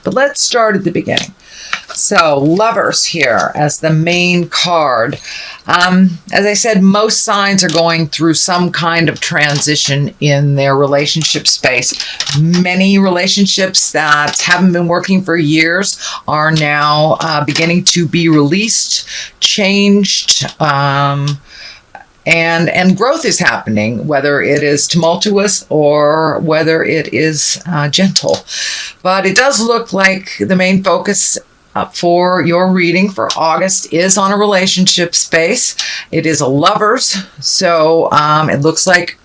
But let's start at the beginning. So Lovers here as the main card. As I said, most signs are going through some kind of transition in their relationship space. Many relationships that haven't been working for years are now beginning to be released, changed, and growth is happening, whether it is tumultuous or whether it is gentle. But it does look like the main focus for your reading for August is on a relationship space. It is a Lovers, so it looks like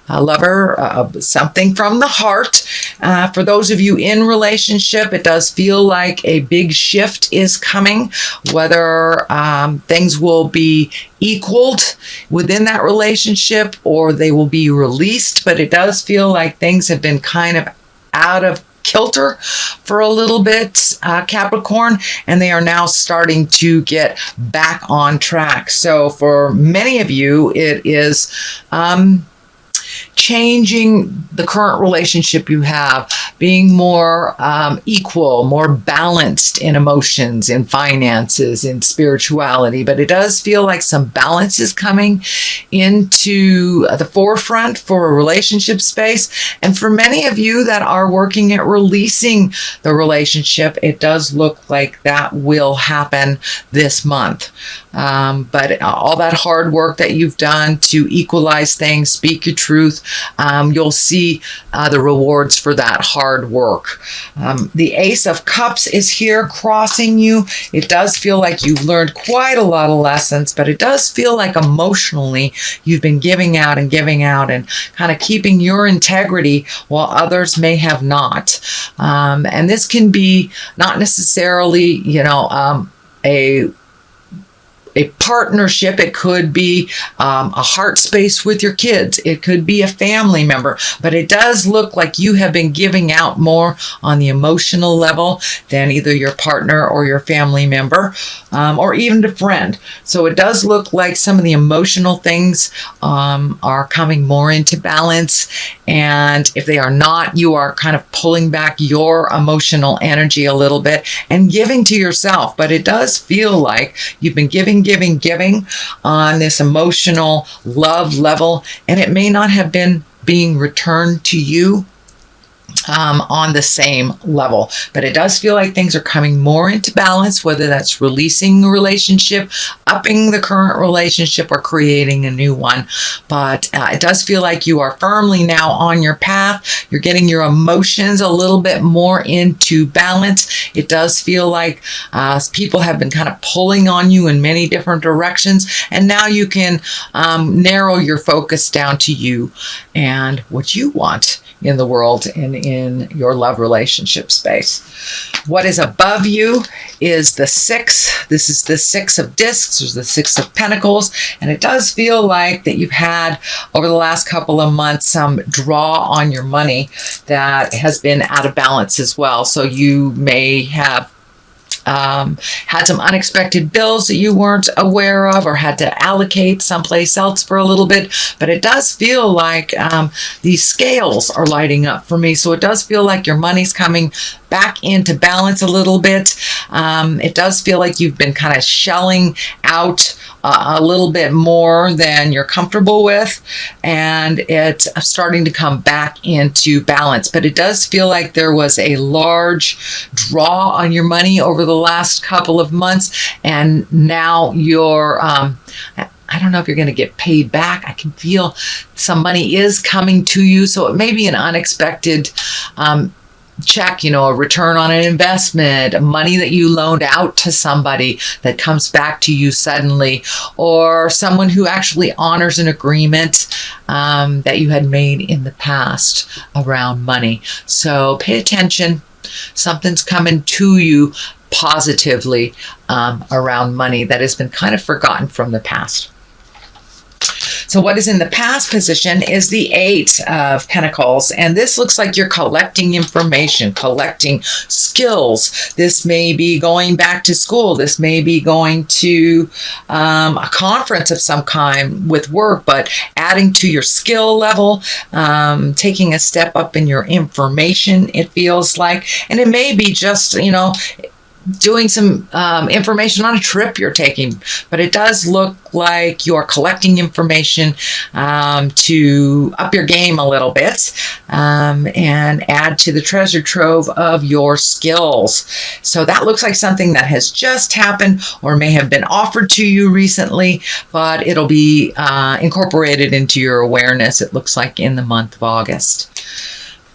a lover, something from the heart. For those of you in relationship, it does feel like a big shift is coming, whether things will be equaled within that relationship or they will be released, but it does feel like things have been kind of out of kilter for a little bit, Capricorn, and they are now starting to get back on track. So for many of you, it is changing the current relationship you have, being more equal, more balanced in emotions, in finances, in spirituality. But it does feel like some balance is coming into the forefront for a relationship space. And for many of you that are working at releasing the relationship, it does look like that will happen this month. But all that hard work that you've done to equalize things, speak your truth, you'll see the rewards for that hard work. The Ace of Cups is here crossing you. It does feel like you've learned quite a lot of lessons, but it does feel like emotionally you've been giving out and kind of keeping your integrity while others may have not. And this can be not necessarily, a partnership. It could be a heart space with your kids. It could be a family member, but it does look like you have been giving out more on the emotional level than either your partner or your family member, or even a friend. So it does look like some of the emotional things are coming more into balance. And if they are not, you are kind of pulling back your emotional energy a little bit and giving to yourself. But it does feel like you've been giving on this emotional love level, and it may not have been being returned to you on the same level. But it does feel like things are coming more into balance, whether that's releasing a relationship, upping the current relationship, or creating a new one. But it does feel like you are firmly now on your path. You're getting your emotions a little bit more into balance. It does feel like people have been kind of pulling on you in many different directions, and now you can narrow your focus down to you and what you want in the world and in your love relationship space. What is above you is the 6. This is the 6 of discs, or the 6 of pentacles, and it does feel like that you've had over the last couple of months some draw on your money that has been out of balance as well. So you may have had some unexpected bills that you weren't aware of, or had to allocate someplace else for a little bit. But it does feel like these scales are lighting up for me. So it does feel like your money's coming back into balance a little bit. It does feel like you've been kind of shelling out a little bit more than you're comfortable with, and it's starting to come back into balance. But it does feel like there was a large draw on your money over the last couple of months, and now you're I don't know if you're going to get paid back. I can feel some money is coming to you, so it may be an unexpected check, a return on an investment, money that you loaned out to somebody that comes back to you suddenly, or someone who actually honors an agreement that you had made in the past around money. So pay attention. Something's coming to you positively around money that has been kind of forgotten from the past. So what is in the past position is the Eight of Pentacles. And this looks like you're collecting information, collecting skills. This may be going back to school. This may be going to a conference of some kind with work, but adding to your skill level, taking a step up in your information, it feels like. And it may be just, doing some information on a trip you're taking, but it does look like you're collecting information to up your game a little bit and add to the treasure trove of your skills. So that looks like something that has just happened or may have been offered to you recently, but it'll be incorporated into your awareness, it looks like, in the month of August.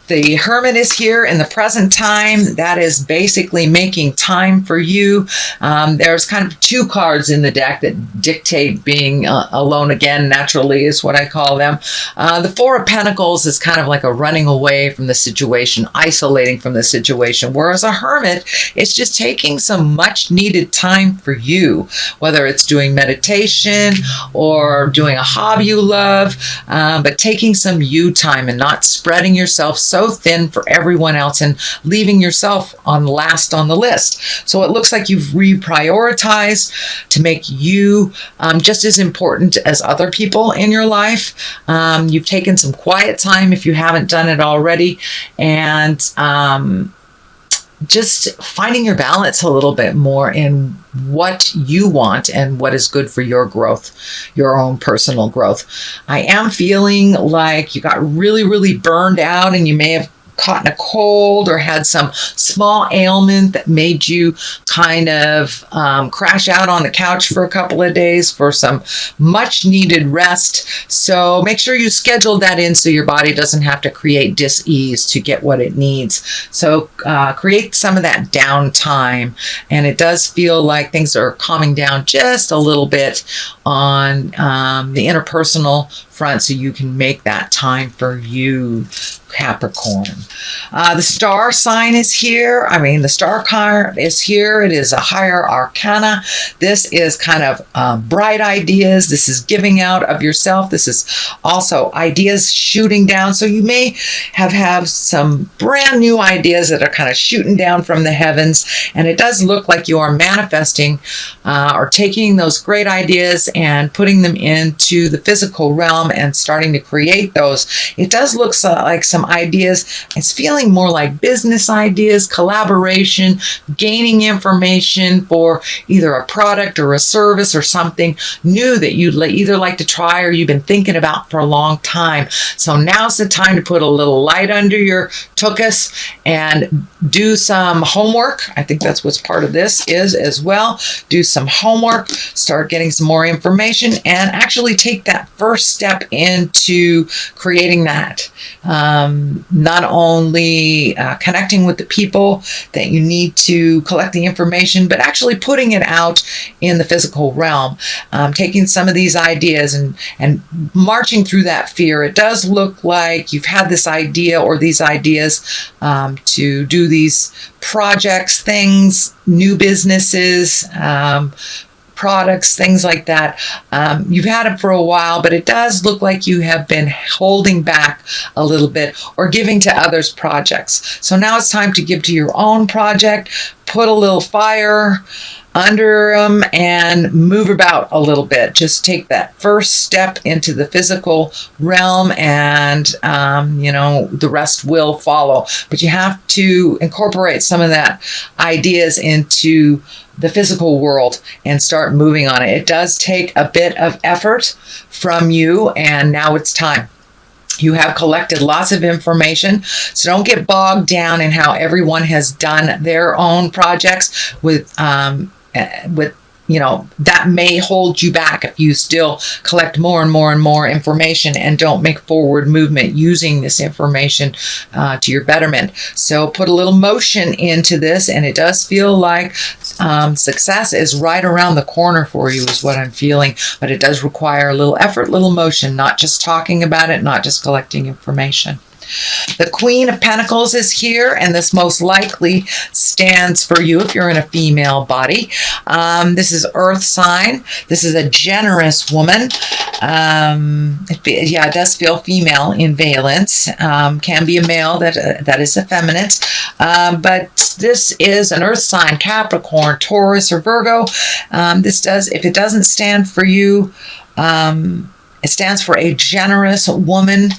The Hermit is here in the present time. That is basically making time for you. There's kind of two cards in the deck that dictate being alone again, naturally, is what I call them. The Four of Pentacles is kind of like a running away from the situation, isolating from the situation, whereas a Hermit is just taking some much needed time for you, whether it's doing meditation or doing a hobby you love, but taking some you time and not spreading yourself so thin for everyone else and leaving yourself on last on the list. So it looks like you've reprioritized to make you just as important as other people in your life. You've taken some quiet time if you haven't done it already, and just finding your balance a little bit more in what you want and what is good for your growth, your own personal growth. I am feeling like you got really, really burned out, and you may have caught in a cold or had some small ailment that made you kind of crash out on the couch for a couple of days for some much needed rest. So make sure you schedule that in so your body doesn't have to create dis-ease to get what it needs. So create some of that downtime, and it does feel like things are calming down just a little bit on the interpersonal front, so you can make that time for you, Capricorn. The star sign is here. The star card is here. It is a higher arcana. This is kind of bright ideas. This is giving out of yourself. This is also ideas shooting down. So you may have some brand new ideas that are kind of shooting down from the heavens. And it does look like you are manifesting or taking those great ideas and putting them into the physical realm and starting to create those. It does look like some ideas. It's feeling more like business ideas, collaboration, gaining information for either a product or a service or something new that you'd either like to try or you've been thinking about for a long time. So now's the time to put a little light under your tuchus and do some homework. I think that's what's part of this is as well. Do some homework, start getting some more information, and actually take that first step into creating that. Not only connecting with the people that you need to collect the information, but actually putting it out in the physical realm, taking some of these ideas and marching through that fear. It does look like you've had this idea or these ideas to do these projects, things, new businesses, products, things like that. You've had it for a while, but it does look like you have been holding back a little bit or giving to others' projects. So now it's time to give to your own project, put a little fire under them and move about a little bit. Just take that first step into the physical realm, and the rest will follow. But you have to incorporate some of that ideas into the physical world and start moving on it. It does take a bit of effort from you, and now it's time. You have collected lots of information, so don't get bogged down in how everyone has done their own projects with that may hold you back if you still collect more and more and more information and don't make forward movement using this information to your betterment. So put a little motion into this, and it does feel like success is right around the corner for you is what I'm feeling, but it does require a little effort, little motion, not just talking about it, not just collecting information. The Queen of Pentacles is here, and this most likely stands for you if you're in a female body. This is Earth sign. This is a generous woman. It does feel female in valence. Can be a male that is effeminate. But this is an Earth sign, Capricorn, Taurus, or Virgo. If it doesn't stand for you, it stands for a generous woman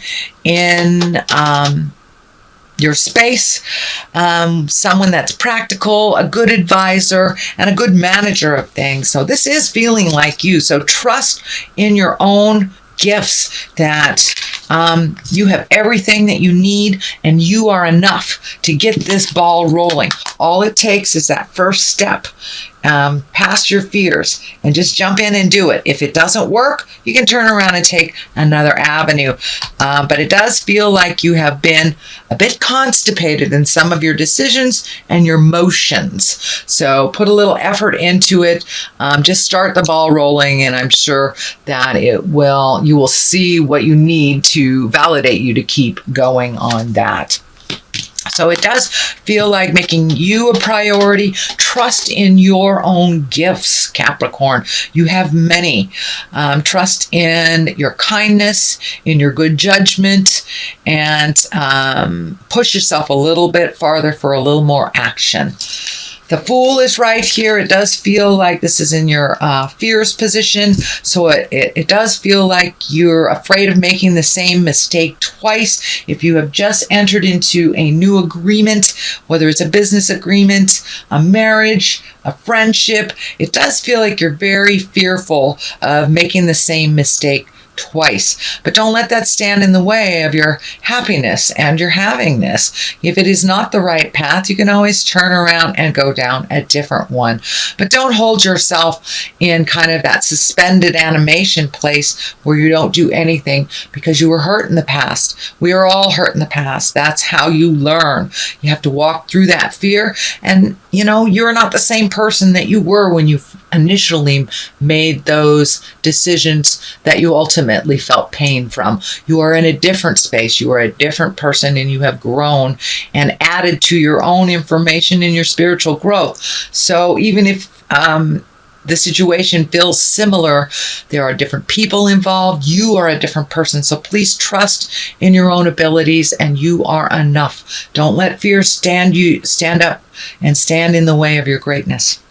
in your space, someone that's practical, a good advisor, and a good manager of things. So this is feeling like you. So trust in your own gifts that you have everything that you need and you are enough to get this ball rolling. All it takes is that first step past your fears and just jump in and do it. If it doesn't work, you can turn around and take another avenue. But it does feel like you have been a bit constipated in some of your decisions and your motions. So put a little effort into it. Just start the ball rolling, and I'm sure that you will see what you need to validate you to keep going on that. So it does feel like making you a priority. Trust in your own gifts, Capricorn. You have many. Trust in your kindness, in your good judgment, and push yourself a little bit farther for a little more action. The Fool is right here. It does feel like this is in your fears position. So it does feel like you're afraid of making the same mistake twice. If you have just entered into a new agreement, whether it's a business agreement, a marriage, a friendship, it does feel like you're very fearful of making the same mistake twice. But don't let that stand in the way of your happiness and your havingness. If it is not the right path, you can always turn around and go down a different one. But don't hold yourself in kind of that suspended animation place where you don't do anything because you were hurt in the past. We are all hurt in the past. That's how you learn. You have to walk through that fear, and you're not the same person that you were when you initially made those decisions that you ultimately felt pain from. You are in a different space. You are a different person, and you have grown and added to your own information in your spiritual growth. So even if the situation feels similar, there are different people involved. You are a different person. So please trust in your own abilities, and you are enough. Don't let fear stand up and stand in the way of your greatness.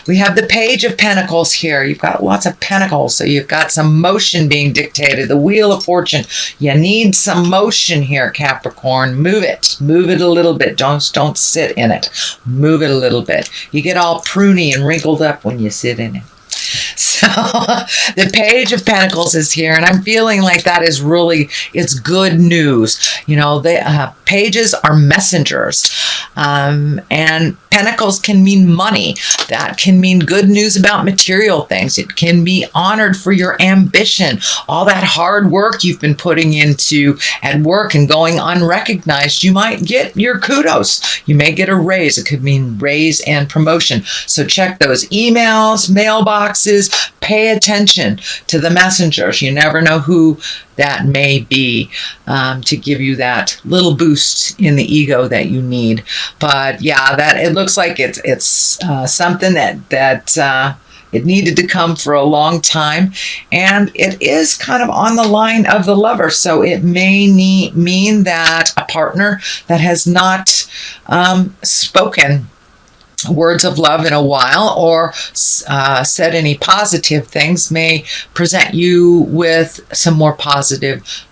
We have the Page of Pentacles here. You've got lots of pentacles, so you've got some motion being dictated. The Wheel of Fortune. You need some motion here, Capricorn. Move it. Move it a little bit. Don't sit in it. Move it a little bit. You get all pruny and wrinkled up when you sit in it. So the Page of Pentacles is here, and I'm feeling like that is really, it's good news. The pages are messengers, and pentacles can mean money. That can mean good news about material things. It can be honored for your ambition, all that hard work you've been putting into at work and going unrecognized. You might get your kudos. You may get a raise. It could mean raise and promotion. So check those emails, mailboxes. Pay attention to the messengers. You never know who that may be to give you that little boost in the ego that you need. But yeah, that it looks like it's something that it needed to come for a long time, and it is kind of on the line of the Lover. So it may mean that a partner that has not spoken words of love in a while, or said any positive things, may present you with some more positive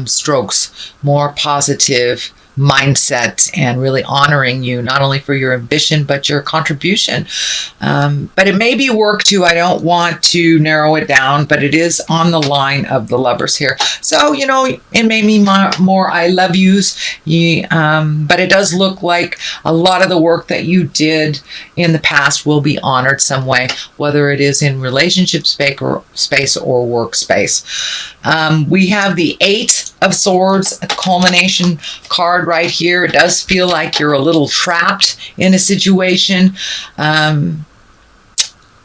strokes, more positive mindset, and really honoring you, not only for your ambition, but your contribution. But it may be work too. I don't want to narrow it down, but it is on the line of the Lovers here. So, it may mean more I love yous, but it does look like a lot of the work that you did in the past will be honored some way, whether it is in relationship space or workspace. We have the Eight of Swords, a culmination card right here. It does feel like you're a little trapped in a situation.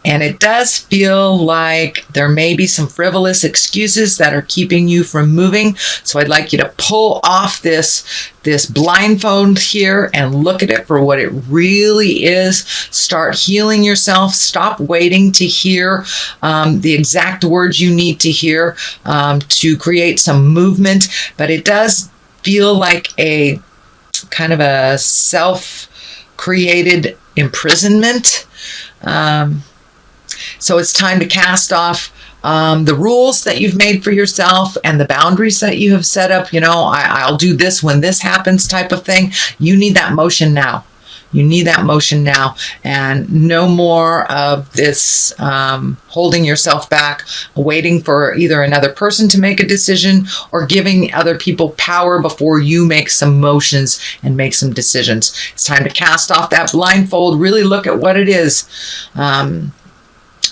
And it does feel like there may be some frivolous excuses that are keeping you from moving. So I'd like you to pull off this blindfold here and look at it for what it really is. Start healing yourself. Stop waiting to hear the exact words you need to hear to create some movement. But it does feel like a kind of a self-created imprisonment. So it's time to cast off the rules that you've made for yourself and the boundaries that you have set up. I'll do this when this happens type of thing. You need that motion now. You need that motion now, and no more of this holding yourself back, waiting for either another person to make a decision or giving other people power before you make some motions and make some decisions. It's time to cast off that blindfold, really look at what it is.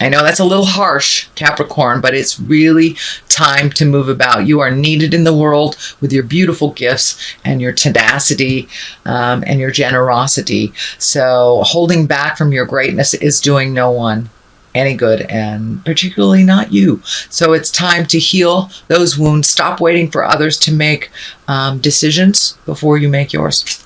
I know that's a little harsh, Capricorn, but it's really time to move about. You are needed in the world with your beautiful gifts and your tenacity and your generosity. So holding back from your greatness is doing no one any good, and particularly not you. So it's time to heal those wounds. Stop waiting for others to make decisions before you make yours.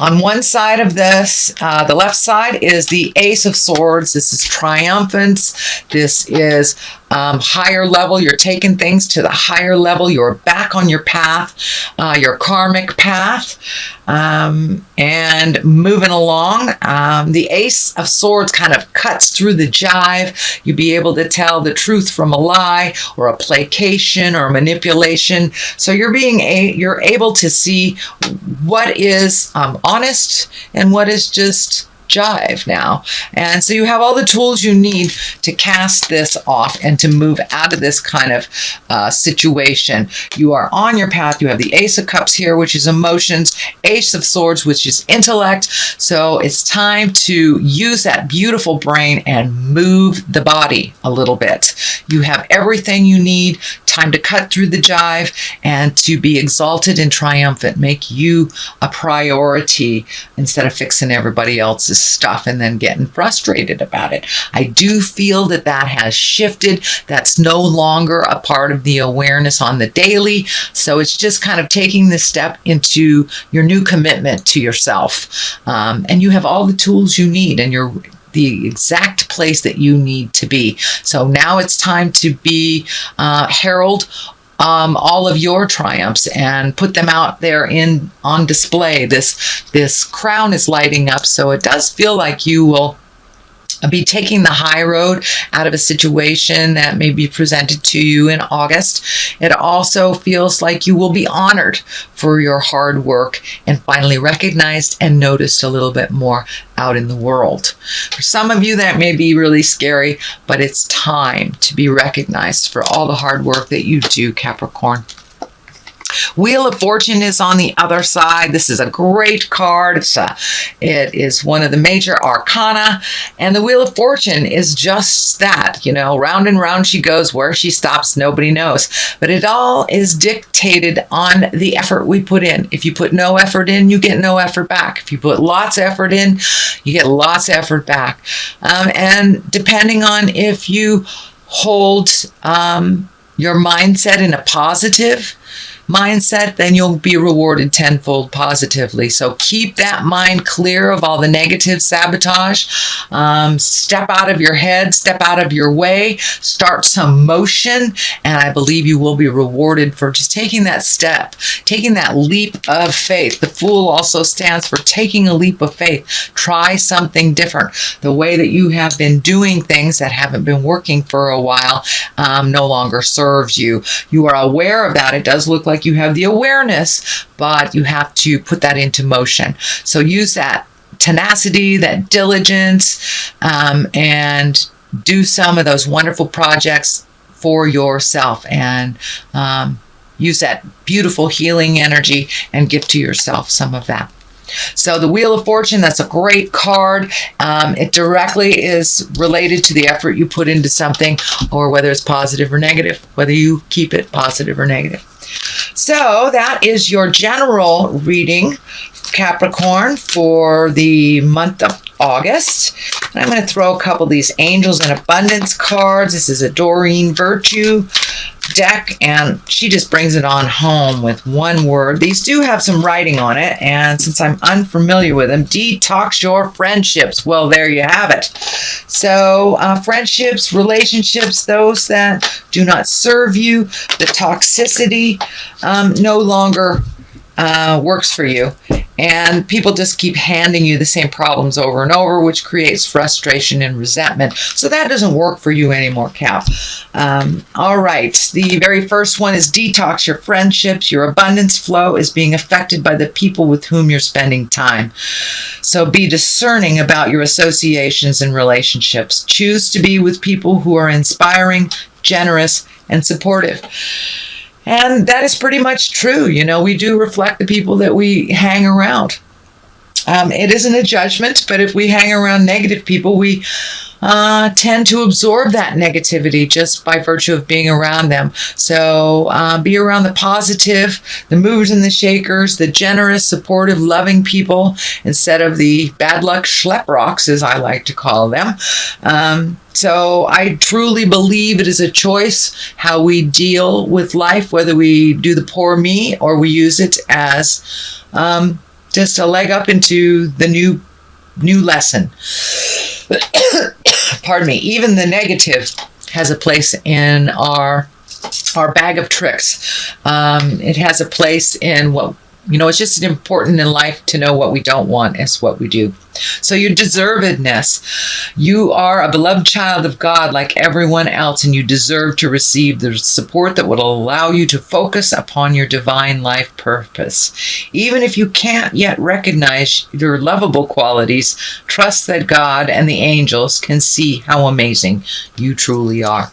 On one side of this, the left side, is the Ace of Swords. This is triumphance. This is higher level. You're taking things to the higher level. You're back on your path, your karmic path, and moving along. The Ace of Swords kind of cuts through the jive. You'll be able to tell the truth from a lie or a placation or a manipulation. So you're able to see what is honest and what is just jive now. And so you have all the tools you need to cast this off and to move out of this kind of situation. You are on your path. You have the Ace of Cups here, which is emotions, Ace of Swords, which is intellect. So it's time to use that beautiful brain and move the body a little bit. You have everything you need. Time to cut through the jive and to be exalted and triumphant. Make you a priority instead of fixing everybody else's stuff and then getting frustrated about it. I do feel that has shifted. That's no longer a part of the awareness on the daily. So it's just kind of taking this step into your new commitment to yourself. And you have all the tools you need, and you're the exact place that you need to be. So now it's time to be herald all of your triumphs and put them out there on display. This crown is lighting up, so it does feel like you will be taking the high road out of a situation that may be presented to you in August. It also feels like you will be honored for your hard work and finally recognized and noticed a little bit more out in the world. For some of you, that may be really scary, but it's time to be recognized for all the hard work that you do, Capricorn. Wheel of Fortune is on the other side. This is a great card. It is one of the major arcana, and the Wheel of Fortune is just that. Round and round she goes. Where she stops, nobody knows. But it all is dictated on the effort we put in. If you put no effort in, you get no effort back. If you put lots of effort in, you get lots of effort back. And depending on if you hold your mindset in a positive mindset, then you'll be rewarded tenfold positively. So keep that mind clear of all the negative sabotage. Step out of your head, step out of your way, start some motion, and I believe you will be rewarded for just taking that step, taking that leap of faith. The Fool also stands for taking a leap of faith. Try something different. The way that you have been doing things that haven't been working for a while no longer serves you. You are aware of that. It does look like you have the awareness, but you have to put that into motion. So use that tenacity, that diligence, and do some of those wonderful projects for yourself, and use that beautiful healing energy and give to yourself some of that. So the Wheel of Fortune, that's a great card. It directly is related to the effort you put into something, or whether it's positive or negative, whether you keep it positive or negative. So that is your general reading, Capricorn, for the month of August. And I'm going to throw a couple of these Angels and Abundance cards. This is a Doreen Virtue deck, and she just brings it on home with one word. These do have some writing on it, and since I'm unfamiliar with them, detox your friendships. Well, there you have it. So friendships, relationships, those that do not serve you, the toxicity no longer works for you, and people just keep handing you the same problems over and over, which creates frustration and resentment. So that doesn't work for you anymore, Cap. All right, the very first one is detox your friendships. Your abundance flow is being affected by the people with whom you're spending time. So be discerning about your associations and relationships. Choose to be with people who are inspiring, generous, and supportive. And that is pretty much true. You know, we do reflect the people that we hang around. It isn't a judgment, but if we hang around negative people, we tend to absorb that negativity just by virtue of being around them. So be around the positive, the movers and the shakers, the generous, supportive, loving people, instead of the bad luck schlep rocks, as I like to call them. So I truly believe it is a choice how we deal with life, whether we do the poor me or we use it as just a leg up into the new lesson. Pardon me. Even the negative has a place in our bag of tricks. It has a place in what, it's just important in life to know what we don't want as what we do. So your deservedness. You are a beloved child of God like everyone else, and you deserve to receive the support that will allow you to focus upon your divine life purpose. Even if you can't yet recognize your lovable qualities, trust that God and the angels can see how amazing you truly are.